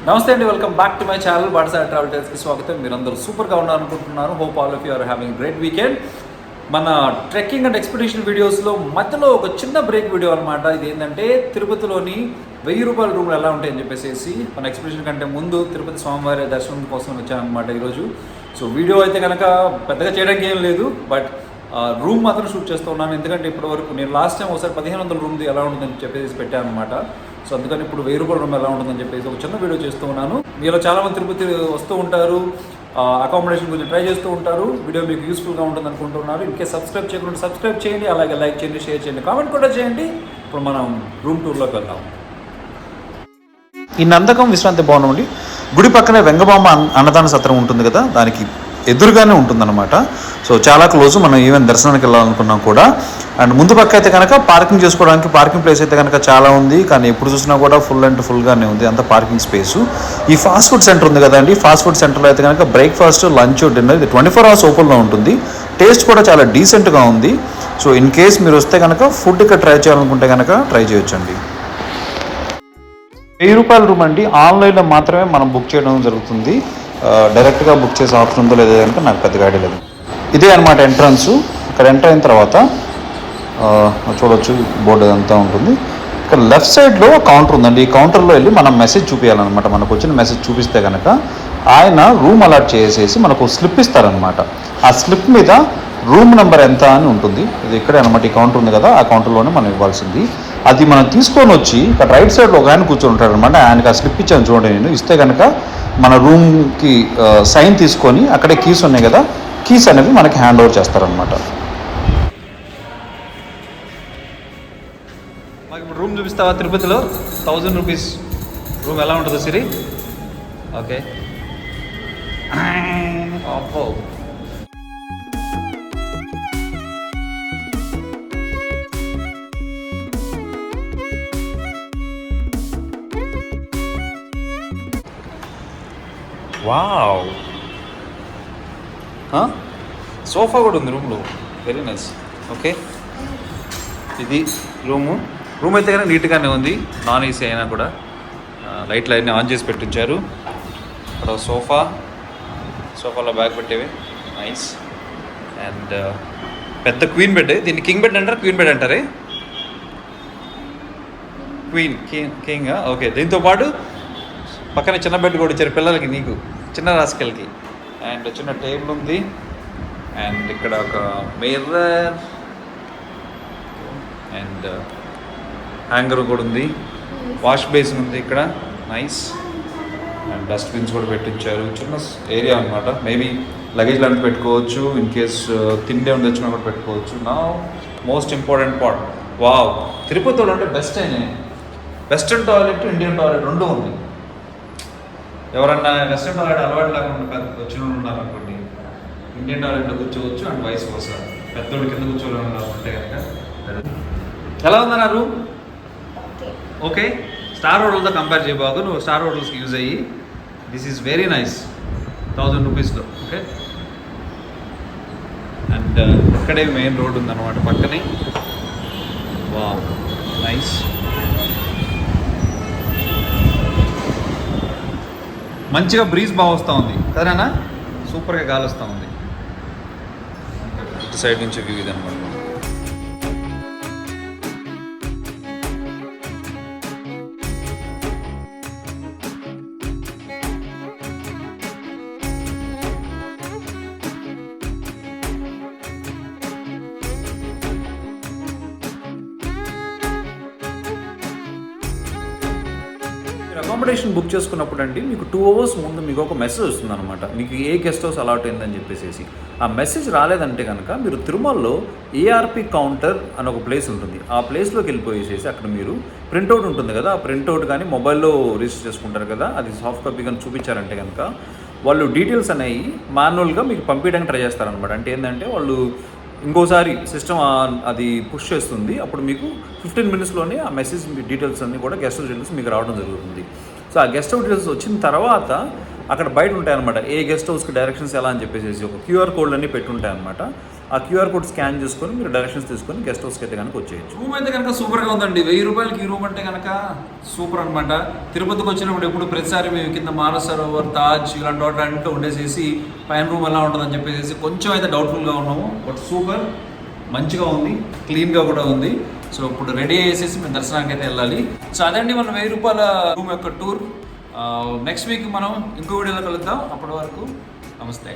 నమస్తే అండి, welcome back to my channel Batasari travel టైల్స్కి స్వాగతం. మీరందరూ సూపర్గా ఉన్నారనుకుంటున్నాను. Hope all of you are having great weekend. మన ట్రెక్కింగ్ అండ్ ఎక్స్పెడిషన్ వీడియోస్లో మధ్యలో ఒక చిన్న బ్రేక్ వీడియో అనమాట. ఇది ఏంటంటే తిరుపతిలోని 1000 రూపాయల రూమ్లు ఎలా ఉంటాయని చెప్పేసి మన ఎక్స్పెడిషన్ కంటే ముందు తిరుపతి స్వామివారి దర్శనం కోసం వచ్చానమాట ఈరోజు. సో వీడియో అయితే కనుక పెద్దగా చేయడానికి ఏం లేదు, బట్ రూమ్ మాత్రం షూట్ చేస్తూ ఉన్నాను. ఎందుకంటే ఇప్పటివరకు నేను లాస్ట్ టైం ఒకసారి 1500 రూమ్ది ఎలా ఉంటుందని చెప్పేసి పెట్టాను అనమాట. సో అందుకని ఇప్పుడు 1000 రూపాయల రూమ్ ఎలా ఉంటుందని చెప్పేసి ఒక చిన్న వీడియో చేస్తూ ఉన్నాను. మీలో చాలామంది తిరుపతి వస్తూ ఉంటారు, అకామిడేషన్ గురించి ట్రై చేస్తూ ఉంటారు. వీడియో మీకు యూస్ఫుల్గా ఉంటుంది అనుకుంటున్నారు. ఇంకే సబ్స్క్రైబ్ చేయకుండా సబ్స్క్రైబ్ చేయండి, అలాగే లైక్ చేయండి, షేర్ చేయండి, కామెంట్ కూడా చేయండి. ఇప్పుడు మనం రూమ్ టూర్లోకి వెళ్దాం. ఈ నందకం విశ్రాంతి భవనం అండి. గుడి పక్కనే వెంగబామ అన్నదాన సత్రం ఉంటుంది కదా, దానికి ఎదురుగానే ఉంటుందన్నమాట. సో చాలా క్లోజ్. మనం ఈవెన్ దర్శనానికి వెళ్ళాలనుకున్నాం కూడా. అండ్ ముందు పక్క అయితే కనుక పార్కింగ్ చేసుకోవడానికి పార్కింగ్ ప్లేస్ అయితే కనుక చాలా ఉంది, కానీ ఎప్పుడు చూసినా కూడా ఫుల్ అండ్ ఫుల్గానే ఉంది అంత పార్కింగ్ స్పేసు. ఈ ఫాస్ట్ ఫుడ్ సెంటర్ ఉంది కదండి, ఫాస్ట్ ఫుడ్ సెంటర్లో అయితే కనుక బ్రేక్ఫాస్ట్, లంచ్, డిన్నర్ ఇది 24 hours ఓపెన్లో ఉంటుంది. టేస్ట్ కూడా చాలా డీసెంట్గా ఉంది. సో ఇన్ కేస్ మీరు వస్తే కనుక ఫుడ్ ఇక్కడ ట్రై చేయాలనుకుంటే కనుక ట్రై చేయొచ్చండి. 1000 రూపాయల రూమ్ అండి. ఆన్లైన్లో మాత్రమే మనం బుక్ చేయడం జరుగుతుంది. డైరెక్ట్గా బుక్ చేసే ఆప్షన్ ఉందో లేదో కనుక నాకు పెద్దగా ఐడియా లేదు. ఇదే అనమాట ఎంట్రన్స్. ఇక్కడ ఎంటర్ అయిన తర్వాత చూడవచ్చు బోర్డు అంతా ఉంటుంది. ఇక్కడ లెఫ్ట్ సైడ్లో కౌంటర్ ఉందండి. ఈ కౌంటర్లో వెళ్ళి మనం మెసేజ్ చూపించాలన్నమాట. మనకు వచ్చిన మెసేజ్ చూపిస్తే కనుక ఆయన రూమ్ అలాట్ చేసేసి మనకు స్లిప్ ఇస్తారనమాట. ఆ స్లిప్ మీద రూమ్ నెంబర్ ఎంత అని ఉంటుంది. ఇది ఇక్కడే అనమాట. ఈ కౌంటర్ ఉంది కదా, ఆ కౌంటర్లోనే మనం ఇవ్వాల్సింది. అది మనం తీసుకొని వచ్చి ఇక్కడ రైట్ సైడ్లో ఒక ఆయన కూర్చొని ఉంటాడు అనమాట. ఆయనకి ఆ స్లిప్ ఇచ్చాను చూడండి నేను. ఇస్తే కనుక మన రూమ్కి సైన్ తీసుకొని అక్కడే కీస్ ఉన్నాయి కదా, కీస్ అనేవి మనకి హ్యాండ్ ఓవర్ చేస్తారనమాట. మాకు ఇప్పుడు రూమ్ చూపిస్తావా? తిరుపతిలో 1000 రూపీస్ రూమ్ ఎలా ఉంటుందో సిరి? ఓకే. అబ్బో, వావ్, సోఫా కూడా ఉంది రూమ్లో. Very nice. ఓకే, ఇది రూమ్ అయితే కానీ నీట్గానే ఉంది. నాన్ ఏసీ అయినా కూడా లైట్లు అన్నీ ఆన్ చేసి పెట్టించారు. ఇక్కడ సోఫాలో బ్యాగ్ పెట్టేవి నైస్. అండ్ పెద్ద క్వీన్ బెడ్. దీన్ని కింగ్ బెడ్ అంటారు, క్వీన్ బెడ్ అంటారే. కింగ్. ఓకే. దీంతో పాటు పక్కన చిన్న బెడ్ కూడా ఇచ్చారు పిల్లలకి, నీకు చిన్న రాసుకెళ్ళకి. అండ్ చిన్న టేబుల్ ఉంది. అండ్ ఇక్కడ ఒక మిర్రర్ అండ్ హ్యాంగర్ కూడా ఉంది. వాష్ బేసిన్ ఉంది ఇక్కడ, నైస్. అండ్ డస్ట్బిన్స్ కూడా పెట్టించారు. చిన్న ఏరియా అనమాట. మేబీ లగేజ్ లాంటి పెట్టుకోవచ్చు. ఇన్ కేస్ తిండి ఏమైనా తెచ్చినా కూడా పెట్టుకోవచ్చు. నా మోస్ట్ ఇంపార్టెంట్ పార్ట్, వావ్, తిరుపతిలో అంటే బెస్ట్ అయినా వెస్ట్రన్ టాయిలెట్, ఇండియన్ టాయిలెట్ రెండు ఉంది. ఎవరన్నా వెస్ట్రన్ టాయిలెట్ అలవాటు లేకుండా వచ్చిన వాళ్ళు ఉన్నారనుకోండి, ఇండియన్ టాయిలెట్లో కూర్చోవచ్చు. And vice versa. పెద్దోళ్ళు కింద కూర్చోవాలనుకుంటే కనుక. ఎలా ఉందన్నా రూమ్? ఓకే. స్టార్ హోటల్తో కంపేర్ చేయబాకు, నువ్వు స్టార్ హోటల్స్కి యూజ్ అయ్యి. దిస్ ఈజ్ వెరీ నైస్ 1000 రూపీస్లో. ఓకే. అండ్ ఇక్కడే మెయిన్ రోడ్ ఉందన్నమాట పక్కనే. Wow, nice. మంచిగా బ్రీజ్ బాగా వస్తూ ఉంది కదనా, సూపర్గా గాలి వస్తూ ఉంది. ఇటు సైడ్ నుంచి వ్యూ ఇది అనమాట. అకామిడేషన్ బుక్ చేసుకున్నప్పుడు అండి మీకు 2 hours ముందు మీకు ఒక మెసేజ్ వస్తుంది అనమాట. మీకు ఏ గెస్ట్ హౌస్ అలాట్ అయిందని చెప్పేసి. ఆ మెసేజ్ రాలేదంటే కనుక మీరు తిరుమలలో ఏఆర్పి కౌంటర్ అని ఒక ప్లేస్ ఉంటుంది. ఆ ప్లేస్లోకి వెళ్ళిపోయేసేసి అక్కడ మీరు ప్రింట్అవుట్ ఉంటుంది కదా, ఆ ప్రింట్అవుట్ కానీ మొబైల్లో రిజిస్టర్ చేసుకుంటారు కదా, అది సాఫ్ట్ కాపీ కానీ చూపించారంటే కనుక వాళ్ళు డీటెయిల్స్ అనేవి మాన్యువల్గా మీకు పంపించడానికి ట్రై చేస్తారనమాట. అంటే ఏంటంటే వాళ్ళు ఇంకోసారి సిస్టమ్ అది పుష్ చేస్తుంది. అప్పుడు మీకు 15 minutesలోనే ఆ మెసేజ్ డీటెయిల్స్ అన్నీ కూడా గెస్ట్ హౌస్ డీటెయిల్స్ మీకు రావడం జరుగుతుంది. సో ఆ గెస్ట్ హౌస్ డీటెయిల్స్ వచ్చిన తర్వాత అక్కడ బయట ఉంటాయన్నమాట ఏ గెస్ట్ హౌస్కి డైరెక్షన్స్ ఎలా అని చెప్పేసి ఒక QR కోడ్ అన్నీ పెట్టుంటాయన్నమాట. ఆ ఆ క్యూఆర్ కోడ్ స్కాన్ చేసుకొని మీరు డైరెక్షన్స్ తీసుకొని గెస్ట్ హౌస్కి అయితే కనుక వచ్చేయచ్చు. రూమ్ అయితే కనుక సూపర్గా ఉందండి. 1000 రూపాయలకి ఈ రూమ్ అంటే కనుక సూపర్ అనమాట. తిరుపతికి వచ్చినప్పుడు ఎప్పుడు ప్రతిసారి మేము కింద మానసరోవర్, తాజ్ ఇలాంటి వాటి అంటూ ఉండేసేసి పైన రూమ్ ఎలా ఉంటుందని చెప్పేసి కొంచెం అయితే డౌట్ఫుల్గా ఉన్నాము. బట్ సూపర్ మంచిగా ఉంది, క్లీన్గా కూడా ఉంది. సో ఇప్పుడు రెడీ అయ్యేసేసి మేము దర్శనానికి అయితే వెళ్ళాలి. సో అదండి మన 1000 రూపాయల రూమ్ యొక్క టూర్. నెక్స్ట్ వీక్ మనం ఇంకో వీడియోలో కలుద్దాం. అప్పటి వరకు నమస్తే.